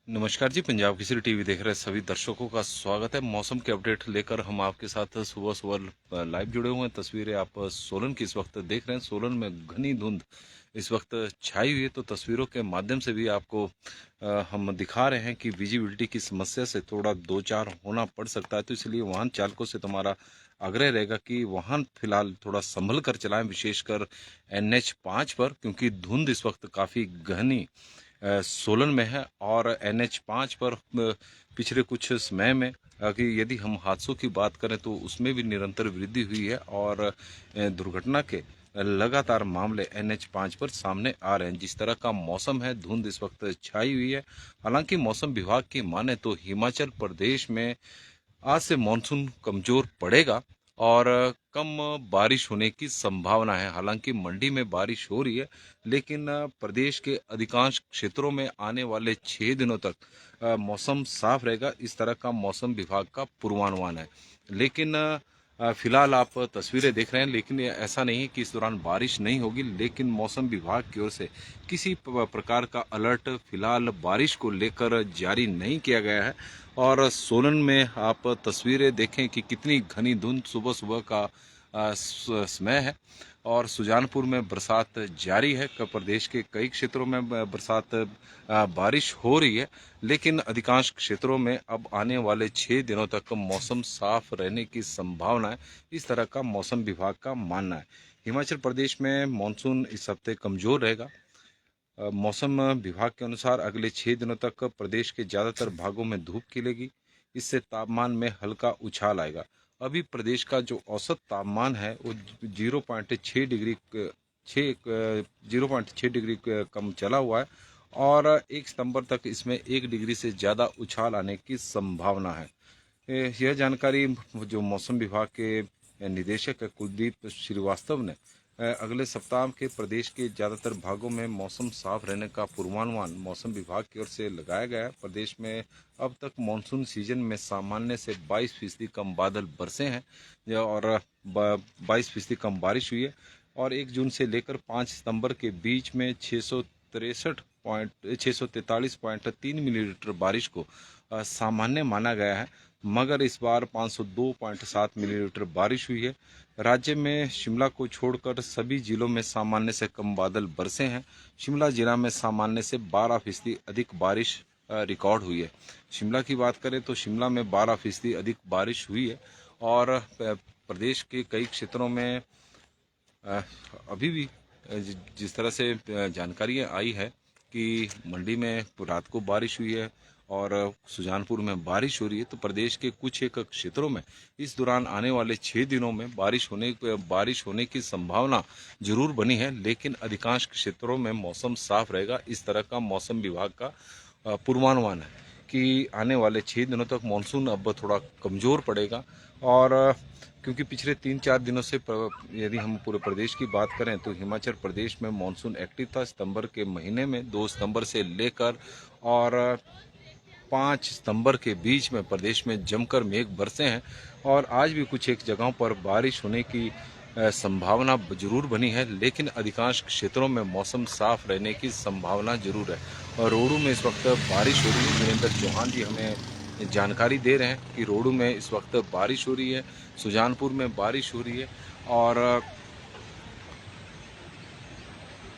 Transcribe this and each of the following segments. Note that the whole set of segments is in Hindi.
नमस्कार जी। पंजाब केसरी टीवी देख रहे सभी दर्शकों का स्वागत है। मौसम के अपडेट लेकर हम आपके साथ सुबह सुबह लाइव जुड़े हुए हैं। तस्वीरें आप सोलन की इस वक्त देख रहे हैं। सोलन में घनी धुंध इस वक्त छाई हुई है, तो तस्वीरों के माध्यम से भी आपको हम दिखा रहे हैं कि विजिबिलिटी की समस्या से थोड़ा दो चार होना पड़ सकता है। तो इसलिए वाहन चालकों से तुम्हारा आग्रह रहेगा कि वाहन फिलहाल थोड़ा संभल कर चलाएं, विशेषकर NH5 पर, क्योंकि धुंध इस वक्त काफ़ी गहनी सोलन में है। और NH5 पर पिछले कुछ समय में कि यदि हम हादसों की बात करें तो उसमें भी निरंतर वृद्धि हुई है और दुर्घटना के लगातार मामले NH5 पर सामने आ रहे हैं। जिस तरह का मौसम है, धुंध इस वक्त छाई हुई है। हालांकि मौसम विभाग की माने तो हिमाचल प्रदेश में आज से मानसून कमजोर पड़ेगा और कम बारिश होने की संभावना है। हालांकि मंडी में बारिश हो रही है, लेकिन प्रदेश के अधिकांश क्षेत्रों में आने वाले 6 दिनों तक मौसम साफ रहेगा। इस तरह का मौसम विभाग का पूर्वानुमान है। लेकिन फिलहाल आप तस्वीरें देख रहे हैं, लेकिन ऐसा नहीं है कि इस दौरान बारिश नहीं होगी। लेकिन मौसम विभाग की ओर से किसी प्रकार का अलर्ट फिलहाल बारिश को लेकर जारी नहीं किया गया है। और सोलन में आप तस्वीरें देखें कि कितनी घनी धुंध सुबह सुबह का समय है। और सुजानपुर में बरसात जारी है। प्रदेश के कई क्षेत्रों में बरसात बारिश हो रही है, लेकिन अधिकांश क्षेत्रों में अब आने वाले 6 दिनों तक मौसम साफ रहने की संभावना है। इस तरह का मौसम विभाग का मानना है। हिमाचल प्रदेश में मानसून इस हफ्ते कमजोर रहेगा। मौसम विभाग के अनुसार अगले 6 दिनों तक प्रदेश के ज़्यादातर भागों में धूप खिलेगी। इससे तापमान में हल्का उछाल आएगा। अभी प्रदेश का जो औसत तापमान है वो 0.6 डिग्री कम चला हुआ है। और 1 सितंबर तक इसमें 1 डिग्री से ज़्यादा उछाल आने की संभावना है। यह जानकारी जो मौसम विभाग के निदेशक कुलदीप श्रीवास्तव ने अगले सप्ताह के प्रदेश के ज़्यादातर भागों में मौसम साफ रहने का पूर्वानुमान मौसम विभाग की ओर से लगाया गया है। प्रदेश में अब तक मानसून सीजन में सामान्य से 22% कम बादल बरसे हैं और 22% कम बारिश हुई है। और 1 जून से लेकर 5 सितंबर के बीच में 643.3 मिलीमीटर बारिश को सामान्य माना गया है। मगर इस बार 502.7 मिलीमीटर बारिश हुई है। राज्य में शिमला को छोड़कर सभी जिलों में सामान्य से कम बादल बरसे हैं। शिमला जिला में सामान्य से 12% अधिक बारिश रिकॉर्ड हुई है। शिमला की बात करें तो शिमला में 12% अधिक बारिश हुई है। और प्रदेश के कई क्षेत्रों में अभी भी जिस तरह से जानकारी आई है कि मंडी में रात को बारिश हुई है और सुजानपुर में बारिश हो रही है, तो प्रदेश के कुछ एक क्षेत्रों में इस दौरान आने वाले 6 दिनों में बारिश होने की संभावना जरूर बनी है। लेकिन अधिकांश क्षेत्रों में मौसम साफ रहेगा। इस तरह का मौसम विभाग का पूर्वानुमान है कि आने वाले 6 दिनों तक मानसून अब थोड़ा कमज़ोर पड़ेगा। और क्योंकि पिछले 3-4 दिनों से यदि हम पूरे प्रदेश की बात करें तो हिमाचल प्रदेश में मानसून एक्टिव था। सितंबर के महीने में 2 सितंबर से लेकर और 5 सितंबर के बीच में प्रदेश में जमकर मेघ बरसे हैं। और आज भी कुछ एक जगहों पर बारिश होने की संभावना जरूर बनी है। लेकिन अधिकांश क्षेत्रों में मौसम साफ रहने की संभावना जरूर है। और रोहडू में इस वक्त बारिश हो रही है। वीरेंद्र चौहान जी हमें जानकारी दे रहे हैं कि रोहडू में इस वक्त बारिश हो रही है, सुजानपुर में बारिश हो रही है और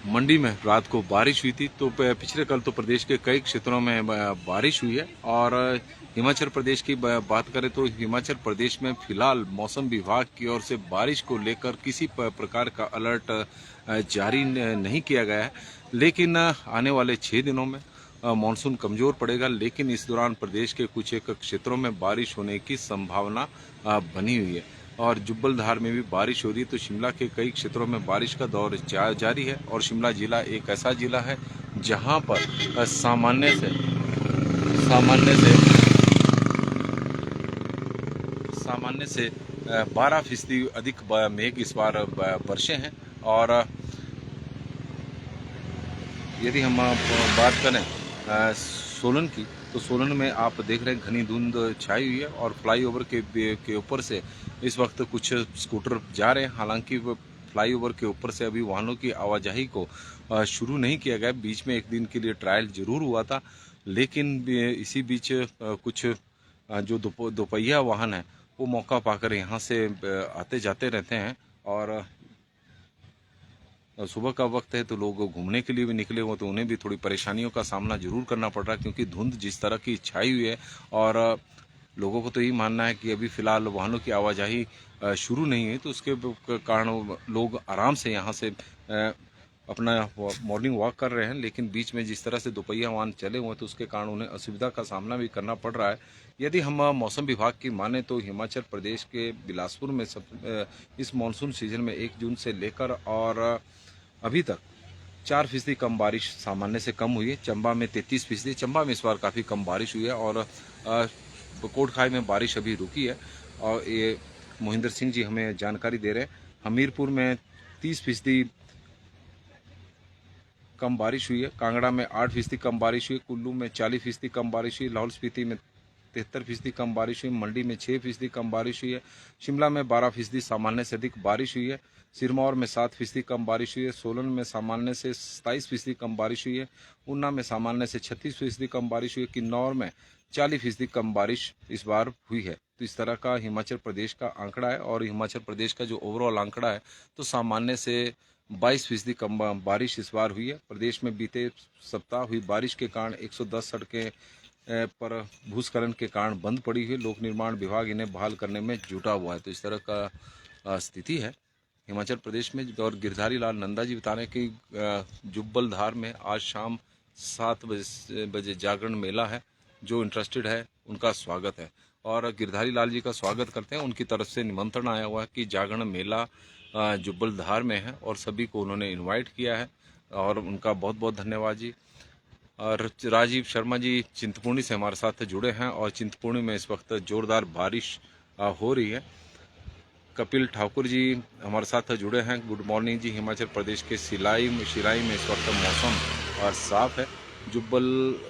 मंडी में रात को बारिश हुई थी। तो पिछले कल तो प्रदेश के कई क्षेत्रों में बारिश हुई है। और हिमाचल प्रदेश की बात करें तो हिमाचल प्रदेश में फिलहाल मौसम विभाग की ओर से बारिश को लेकर किसी प्रकार का अलर्ट जारी नहीं किया गया है। लेकिन आने वाले 6 दिनों में मानसून कमजोर पड़ेगा। लेकिन इस दौरान प्रदेश के कुछ एक क्षेत्रों में बारिश होने की संभावना बनी हुई है। और जुब्बलधार में भी बारिश हो रही है। तो शिमला के कई क्षेत्रों में बारिश का दौर जारी है। और शिमला जिला एक ऐसा जिला है जहां पर सामान्य से 12% अधिक मेघ इस बार बरसे हैं। और यदि हम बात करें सोलन की, तो सोलन में आप देख रहे हैं घनी धुंध छाई हुई है और फ्लाईओवर के ऊपर से इस वक्त कुछ स्कूटर जा रहे हैं। हालांकि फ्लाईओवर के ऊपर से अभी वाहनों की आवाजाही को शुरू नहीं किया गया। बीच में 1 दिन के लिए ट्रायल जरूर हुआ था। लेकिन इसी बीच कुछ जो दोपहिया वाहन है वो मौका पाकर यहाँ से आते जाते रहते हैं। और सुबह का वक्त है तो लोग घूमने के लिए भी निकले हुए, तो उन्हें भी थोड़ी परेशानियों का सामना जरूर करना पड़ रहा है, क्योंकि धुंध जिस तरह की छाई हुई है। और लोगों को तो यही मानना है कि अभी फिलहाल वाहनों की आवाजाही शुरू नहीं हुई, तो उसके कारण लोग आराम से यहाँ से अपना मॉर्निंग वॉक कर रहे हैं। लेकिन बीच में जिस तरह से दोपहिया वाहन चले हुए हैं तो उसके कारण उन्हें असुविधा का सामना भी करना पड़ रहा है। यदि हम मौसम विभाग की माने तो हिमाचल प्रदेश के बिलासपुर में इस मानसून सीजन में 1 जून से लेकर और अभी तक 4% कम बारिश सामान्य से कम हुई है। चंबा में 33%, चंबा में इस बार काफ़ी कम बारिश हुई है। और कोटखाई में बारिश अभी रुकी है, और ये मोहिंदर सिंह जी हमें जानकारी दे रहे हैं। हमीरपुर में 30% कम बारिश हुई है, कांगड़ा में 8% कम बारिश हुई, कुल्लू में 40% कम बारिश हुई, लाहौल स्पीति में 73% कम बारिश हुई, मंडी में 6% कम बारिश हुई है, शिमला में 12% सामान्य से अधिक बारिश हुई है, सिरमौर में 7% कम बारिश हुई है, सोलन में सामान्य से 27% कम बारिश हुई है, ऊना में सामान्य से 36% कम बारिश हुई है, किन्नौर में 40% कम बारिश इस बार हुई है। तो इस तरह का हिमाचल प्रदेश का आंकड़ा है। और हिमाचल प्रदेश का जो ओवरऑल आंकड़ा है तो सामान्य से 22% कम बारिश इस बार हुई है। प्रदेश में बीते सप्ताह हुई बारिश के कारण 110 सड़कें पर भूस्खलन के कारण बंद पड़ी हुई। लोक निर्माण विभाग इन्हें बहाल करने में जुटा हुआ है। तो इस तरह का स्थिति है हिमाचल प्रदेश में। और गिरधारी लाल नंदा जी बता रहे हैं कि जुब्बल में आज शाम 7 बजे जागरण मेला है। जो इंटरेस्टेड है उनका स्वागत है। और गिरधारी लाल जी का स्वागत करते हैं। उनकी तरफ से निमंत्रण आया हुआ है कि जागरण मेला जुब्बल में है, और सभी को उन्होंने इनवाइट किया है, और उनका बहुत बहुत धन्यवाद जी। और राजीव शर्मा जी चिंतपूर्णी से हमारे साथ जुड़े हैं, और चिंतपूर्णी में इस वक्त जोरदार बारिश हो रही है। कपिल ठाकुर जी हमारे साथ जुड़े हैं। गुड मॉर्निंग जी। हिमाचल प्रदेश के शिलाई में इस वक्त मौसम साफ है। जुब्बल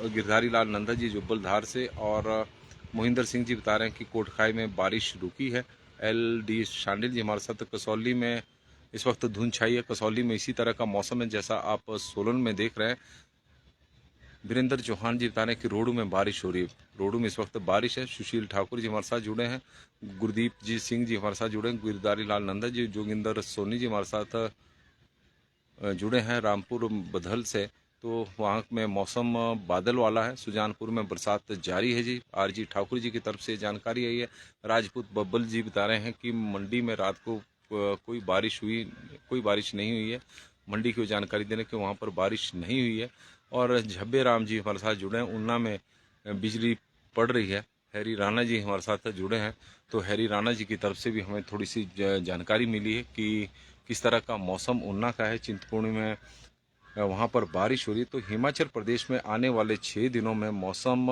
गिरधारी लाल नंदा जी जुब्बल धार से, और मोहिंदर सिंह जी बता रहे हैं कि कोटखाई में बारिश रुकी है। LD शांडिल जी हमारे साथ कसौली में इस वक्त धुंध छाई है। कसौली में इसी तरह का मौसम है जैसा आप सोलन में देख रहे हैं। वीरेंद्र चौहान जी बता रहे हैं कि रोडू में बारिश हो रही है। रोडू में इस वक्त बारिश है। सुशील ठाकुर जी हमारे साथ जुड़े हैं। गुरदीप जी सिंह जी हमारे साथ जुड़े हैं। गिरधारी लाल नंदा जी, जोगिंदर सोनी जी हमारे साथ जुड़े हैं रामपुर बधल से। तो वहाँ में मौसम बादल वाला है। सुजानपुर में बरसात जारी है जी। RG ठाकुर जी की तरफ से जानकारी आई है। राजपूत बब्बल जी बता रहे हैं कि मंडी में रात को कोई बारिश नहीं हुई है। मंडी की जानकारी देने कि वहाँ पर बारिश नहीं हुई है। और झब्बे राम जी हमारे साथ जुड़े हैं। ऊना में बिजली पड़ रही है। हैरी राणा जी हमारे साथ जुड़े हैं। तो हैरी राणा जी की तरफ से भी हमें थोड़ी सी जानकारी मिली है कि किस तरह का मौसम ऊना का है। चिंतपूर्णी में वहाँ पर बारिश हो रही है। तो हिमाचल प्रदेश में आने वाले 6 दिनों में मौसम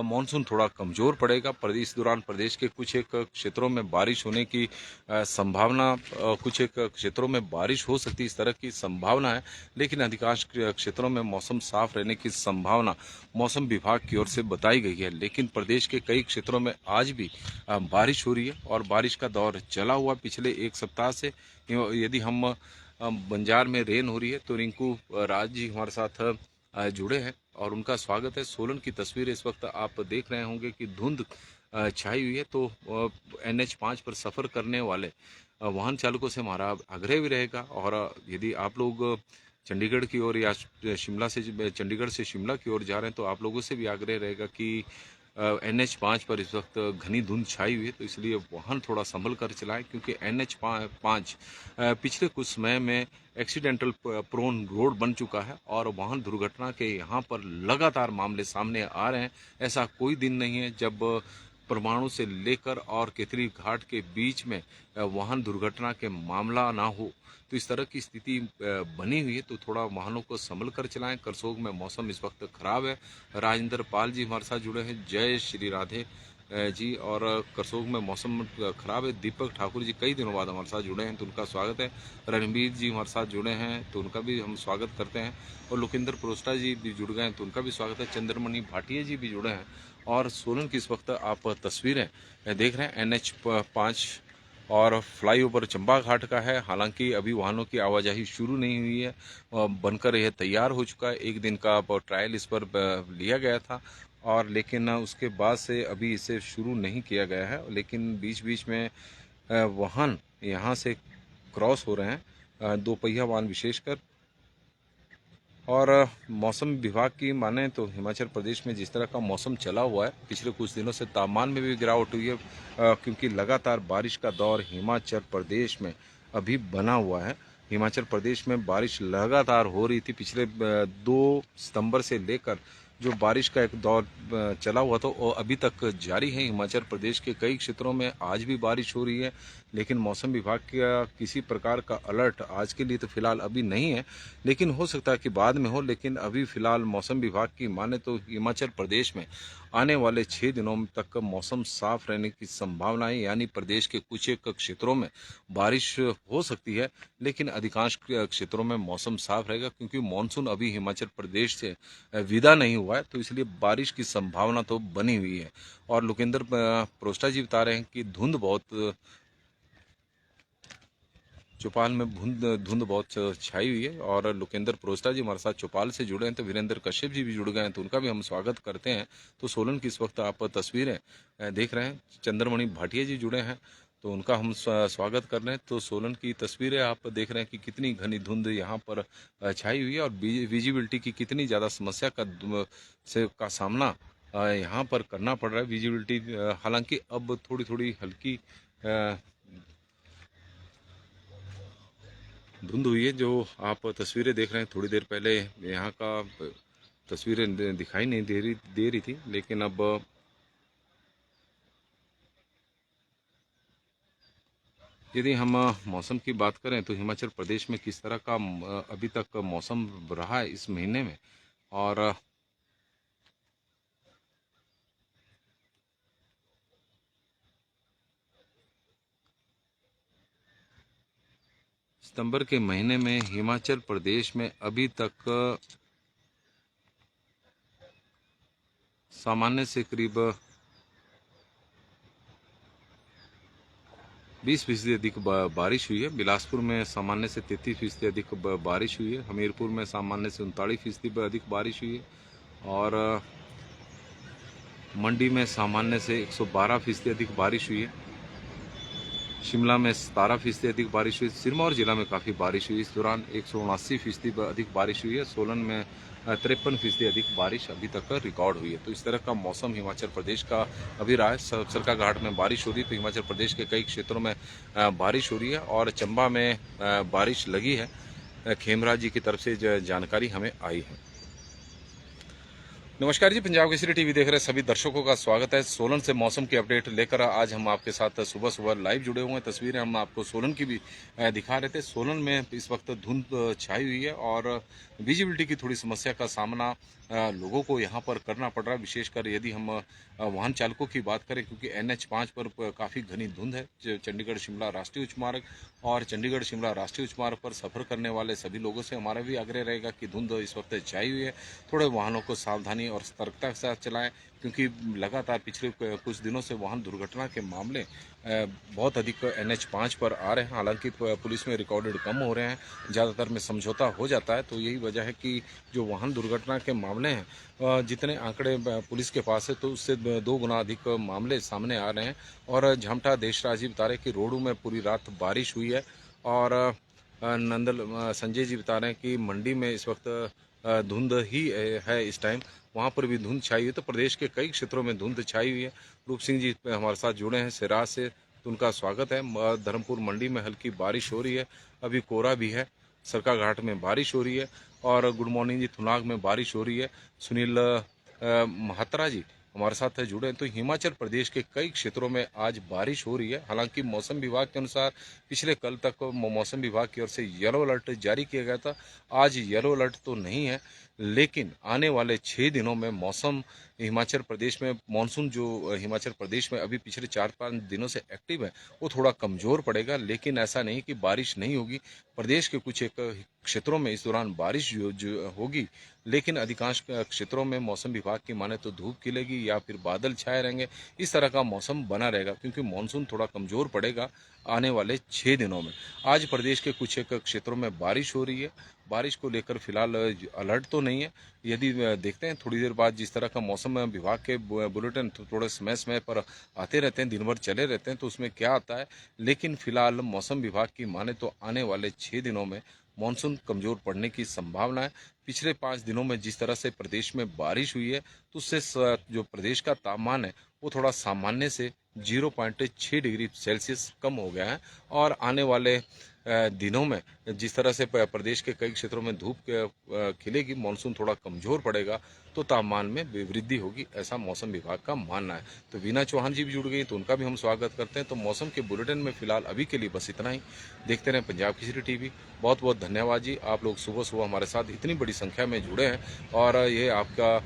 मानसून थोड़ा कमज़ोर पड़ेगा। इस दौरान प्रदेश के कुछ एक क्षेत्रों में बारिश होने की संभावना, कुछ एक क्षेत्रों में बारिश हो सकती है, इस तरह की संभावना है। लेकिन अधिकांश क्षेत्रों में मौसम साफ रहने की संभावना मौसम विभाग की ओर से बताई गई है। लेकिन प्रदेश के कई क्षेत्रों में आज भी बारिश हो रही है, और बारिश का दौर चला हुआ पिछले 1 सप्ताह से। यदि हम बंजार में रेन हो रही है तो रिंकू राज जी हमारे साथ जुड़े हैं, और उनका स्वागत है। सोलन की तस्वीर इस वक्त आप देख रहे होंगे कि धुंध छाई हुई है। तो NH5 पर सफ़र करने वाले वाहन चालकों से हमारा आग्रह भी रहेगा। और यदि आप लोग चंडीगढ़ की ओर या चंडीगढ़ से शिमला की ओर जा रहे हैं तो आप लोगों से भी आग्रह रहेगा कि NH5 पर इस वक्त घनी धुंध छाई हुई है, तो इसलिए वाहन थोड़ा संभल कर चलाएं, क्योंकि NH5 पिछले कुछ समय में एक्सीडेंटल प्रोन रोड बन चुका है, और वाहन दुर्घटना के यहाँ पर लगातार मामले सामने आ रहे हैं। ऐसा कोई दिन नहीं है जब परमाणु से लेकर और केतली घाट के बीच में वाहन दुर्घटना के मामला ना हो। तो इस तरह की स्थिति बनी हुई है, तो थोड़ा वाहनों को संभल कर चलाएं। करसोग में मौसम इस वक्त खराब है। राजेंद्र पाल जी हमारे साथ जुड़े हैं। जय श्री राधे जी। और करसोग में मौसम खराब है। दीपक ठाकुर जी कई दिनों बाद हमारे साथ जुड़े हैं, तो उनका स्वागत है। रणबीर जी हमारे साथ जुड़े हैं, तो उनका भी हम स्वागत करते हैं। और लोकेंद्र प्रोस्टा जी भी जुड़ गए हैं, तो उनका भी स्वागत है। चंद्रमणि भाटिया जी भी जुड़े हैं। और सोलन की इस वक्त आप तस्वीरें देख रहे हैं NH5 और फ्लाईओवर चंबा घाट का है। हालांकि अभी वाहनों की आवाजाही शुरू नहीं हुई है, बनकर यह तैयार हो चुका है। एक दिन का ट्रायल इस पर लिया गया था और लेकिन उसके बाद से अभी इसे शुरू नहीं किया गया है। लेकिन बीच बीच में वाहन यहाँ से क्रॉस हो रहे हैं, दो पहिया वाहन विशेषकर। और मौसम विभाग की माने तो हिमाचल प्रदेश में जिस तरह का मौसम चला हुआ है, पिछले कुछ दिनों से तापमान में भी गिरावट हुई है, क्योंकि लगातार बारिश का दौर हिमाचल प्रदेश में अभी बना हुआ है। हिमाचल प्रदेश में बारिश लगातार हो रही थी पिछले 2 सितंबर से लेकर। जो बारिश का एक दौर चला हुआ था वो अभी तक जारी है। हिमाचल प्रदेश के कई क्षेत्रों में आज भी बारिश हो रही है, लेकिन मौसम विभाग का किसी प्रकार का अलर्ट आज के लिए तो फिलहाल अभी नहीं है, लेकिन हो सकता है कि बाद में हो। लेकिन अभी फिलहाल मौसम विभाग की माने तो हिमाचल प्रदेश में आने वाले 6 दिनों तक मौसम साफ रहने की संभावना है, यानी प्रदेश के कुछ एक क्षेत्रों में बारिश हो सकती है, लेकिन अधिकांश क्षेत्रों में मौसम साफ रहेगा, क्योंकि मानसून अभी हिमाचल प्रदेश से विदा नहीं हुआ है, तो इसलिए बारिश की संभावना तो बनी हुई है। और लोकेंद्र प्रोस्टा जी बता रहे हैं कि धुंध बहुत चौपाल में धुंध बहुत छाई हुई है। और लोकेंद्र प्रोस्टा जी हमारे साथ चौपाल से जुड़े हैं, तो वीरेंद्र कश्यप जी भी जुड़ गए हैं, तो उनका भी हम स्वागत करते हैं। तो सोलन की इस वक्त आप तस्वीरें देख रहे हैं, चंद्रमणि भाटिया जी जुड़े हैं, तो उनका हम स्वागत कर रहे हैं। तो सोलन की तस्वीरें आप देख रहे हैं कि कितनी घनी धुंध यहाँ पर छाई हुई है और विजिबिलिटी की कितनी ज़्यादा समस्या का सामना यहाँ पर करना पड़ रहा है। विजिबिलिटी हालांकि अब थोड़ी थोड़ी हल्की धुंध हुई है। जो आप तस्वीरें देख रहे हैं, थोड़ी देर पहले यहाँ का तस्वीरें दिखाई नहीं दे रही थी, लेकिन अब यदि हम मौसम की बात करें तो हिमाचल प्रदेश में किस तरह का अभी तक मौसम रहा है इस महीने में। और सितंबर के महीने में हिमाचल प्रदेश में अभी तक सामान्य से करीब 20% अधिक बारिश हुई है। बिलासपुर में सामान्य से 33% अधिक बारिश हुई है। हमीरपुर में सामान्य से 39% अधिक बारिश हुई है। और मंडी में सामान्य से 112% अधिक बारिश हुई है। शिमला में 17% अधिक बारिश हुई। सिरमौर जिला में काफ़ी बारिश हुई। इस दौरान 179% अधिक बारिश हुई है। सोलन में 53% अधिक बारिश अभी तक रिकॉर्ड हुई है। तो इस तरह का मौसम हिमाचल प्रदेश का अभी रहा है। सरका घाट में बारिश हो रही है, तो हिमाचल प्रदेश के कई क्षेत्रों में बारिश हो रही है और चंबा में बारिश लगी है। खेमराज जी की तरफ से जानकारी हमें आई है। नमस्कार जी, पंजाब केसरी टीवी देख रहे सभी दर्शकों का स्वागत है। सोलन से मौसम की अपडेट लेकर आज हम आपके साथ सुबह सुबह लाइव जुड़े हुए हैं। तस्वीरें हम आपको सोलन की भी दिखा रहे थे। सोलन में इस वक्त धुंध छाई हुई है और विजिबिलिटी की थोड़ी समस्या का सामना लोगों को यहाँ पर करना पड़ रहा है, विशेषकर यदि हम वाहन चालकों की बात करें, क्योंकि NH5 पर काफ़ी घनी धुंध है। चंडीगढ़ शिमला राष्ट्रीय उच्च मार्ग और चंडीगढ़ शिमला राष्ट्रीय उच्च मार्ग पर सफर करने वाले सभी लोगों से हमारा भी आग्रह रहेगा कि धुंध इस वक्त छाई हुई है, थोड़े वाहनों को सावधानी और सतर्कता के साथ चलाएं, क्योंकि लगातार पिछले कुछ दिनों से वाहन दुर्घटना के मामले बहुत अधिक NH5 पर आ रहे हैं। हालांकि पुलिस में रिकॉर्डेड कम हो रहे हैं, ज़्यादातर में समझौता हो जाता है। तो यही वजह है कि जो वाहन दुर्घटना के मामले हैं, जितने आंकड़े पुलिस के पास है, तो उससे 2 गुना अधिक मामले सामने आ रहे हैं। और झमटा देशराज जी बता रहे हैं कि रोडों में पूरी रात बारिश हुई है। और संजय जी बता रहे हैं कि मंडी में इस वक्त धुंध ही है इस टाइम, वहाँ पर भी धुंध छाई हुई है। तो प्रदेश के कई क्षेत्रों में धुंध छाई हुई है। रूप सिंह जी हमारे साथ जुड़े हैं सिराज से, तो उनका स्वागत है। धर्मपुर मंडी में हल्की बारिश हो रही है, अभी कोहरा भी है। सरका घाट में बारिश हो रही है। और गुड मॉर्निंग जी, थुनाग में बारिश हो रही है। सुनील महात्रा जी हमारे साथ जुड़े हैं। तो हिमाचल प्रदेश के कई क्षेत्रों में आज बारिश हो रही है। हालांकि मौसम विभाग के अनुसार पिछले कल तक मौसम विभाग की ओर से येलो अलर्ट जारी किया गया था। आज येलो अलर्ट तो नहीं है, लेकिन आने वाले 6 दिनों में मौसम हिमाचल प्रदेश में मानसून जो हिमाचल प्रदेश में अभी पिछले 4-5 दिनों से एक्टिव है, वो थोड़ा कमज़ोर पड़ेगा। लेकिन ऐसा नहीं कि बारिश नहीं होगी। प्रदेश के कुछ एक क्षेत्रों में इस दौरान बारिश जो होगी, लेकिन अधिकांश क्षेत्रों में मौसम विभाग की माने तो धूप खिलेगी या फिर बादल छाए रहेंगे। इस तरह का मौसम बना रहेगा, क्योंकि मानसून थोड़ा कमज़ोर पड़ेगा आने वाले 6 दिनों में। आज प्रदेश के कुछ एक क्षेत्रों में बारिश हो रही है। बारिश को लेकर फिलहाल अलर्ट तो नहीं है। यदि देखते हैं थोड़ी देर बाद जिस तरह का मौसम विभाग के बुलेटिन थोड़े समय समय पर आते रहते हैं, दिन भर चले रहते हैं, तो उसमें क्या आता है। लेकिन फिलहाल मौसम विभाग की माने तो आने वाले 6 दिनों में मानसून कमजोर पड़ने की संभावना है। पिछले 5 दिनों में जिस तरह से प्रदेश में बारिश हुई है, तो उससे जो प्रदेश का तापमान है वो थोड़ा सामान्य से 0.6 डिग्री सेल्सियस कम हो गया है। और आने वाले दिनों में जिस तरह से प्रदेश के कई क्षेत्रों में धूप खिलेगी, मानसून थोड़ा कमजोर पड़ेगा, तो तापमान में वृद्धि होगी, ऐसा मौसम विभाग का मानना है। तो वीना चौहान जी भी जुड़ गई, तो उनका भी हम स्वागत करते हैं। तो मौसम के बुलेटिन में फिलहाल अभी के लिए बस इतना ही। देखते रहें पंजाब केसरी टीवी। बहुत बहुत धन्यवाद जी, आप लोग सुबह सुबह हमारे साथ इतनी बड़ी संख्या में जुड़े हैं, और ये आपका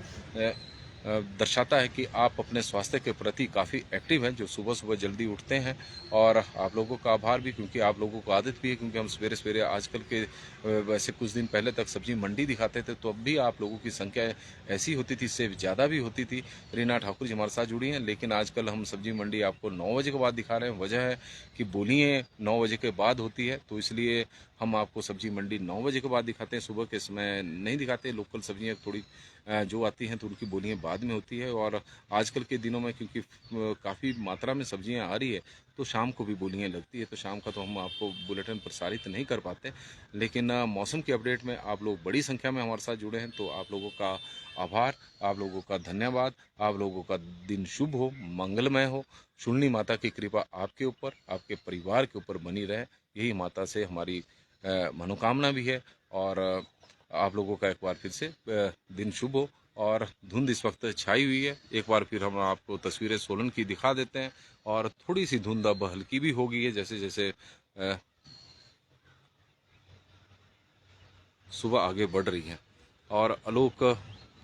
दर्शाता है कि आप अपने स्वास्थ्य के प्रति काफ़ी एक्टिव हैं, जो सुबह सुबह जल्दी उठते हैं। और आप लोगों का आभार भी, क्योंकि आप लोगों को आदत भी है, क्योंकि हम सवेरे सवेरे आजकल के वैसे कुछ दिन पहले तक सब्जी मंडी दिखाते थे, तो अब भी आप लोगों की संख्या ऐसी होती थी, इससे ज़्यादा भी होती थी। रीना ठाकुर जी हमारे साथ जुड़ी हैं, लेकिन आजकल हम सब्जी मंडी आपको 9 बजे के बाद दिखा रहे हैं। वजह है कि बोलियाँ 9 बजे के बाद होती है, तो इसलिए हम आपको सब्जी मंडी 9 बजे के बाद दिखाते हैं, सुबह के समय नहीं दिखाते। लोकल सब्जियाँ थोड़ी जो आती हैं तो उनकी बोलियाँ बाद में होती है। और आजकल के दिनों में क्योंकि काफ़ी मात्रा में सब्जियां आ रही है, तो शाम को भी बोलियाँ लगती है, तो शाम का तो हम आपको बुलेटिन प्रसारित नहीं कर पाते। लेकिन मौसम के अपडेट में आप लोग बड़ी संख्या में हमारे साथ जुड़े हैं, तो आप लोगों का आभार, आप लोगों का धन्यवाद। आप लोगों का दिन शुभ हो, मंगलमय हो। शुलनी माता की कृपा आपके ऊपर, आपके परिवार के ऊपर बनी रहे, यही माता से हमारी मनोकामना भी है। और आप लोगों का एक बार फिर से दिन शुभ हो। और धुंध इस वक्त छाई हुई है, एक बार फिर हम आपको तस्वीरें सोलन की दिखा देते हैं। और थोड़ी सी धुंध अब हल्की भी हो गई है, जैसे जैसे सुबह आगे बढ़ रही है। और आलोक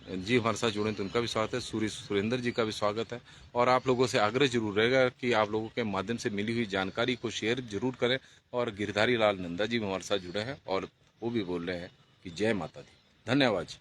जी हमारे साथ जुड़े, तो उनका भी स्वागत है। सुरेंद्र जी का भी स्वागत है। और आप लोगों से आग्रह जरूर रहेगा कि आप लोगों के माध्यम से मिली हुई जानकारी को शेयर जरूर करें। और गिरधारी लाल नंदा जी भी हमारे साथ जुड़े हैं, और वो भी बोल रहे हैं कि जय माता दी। धन्यवाद जी।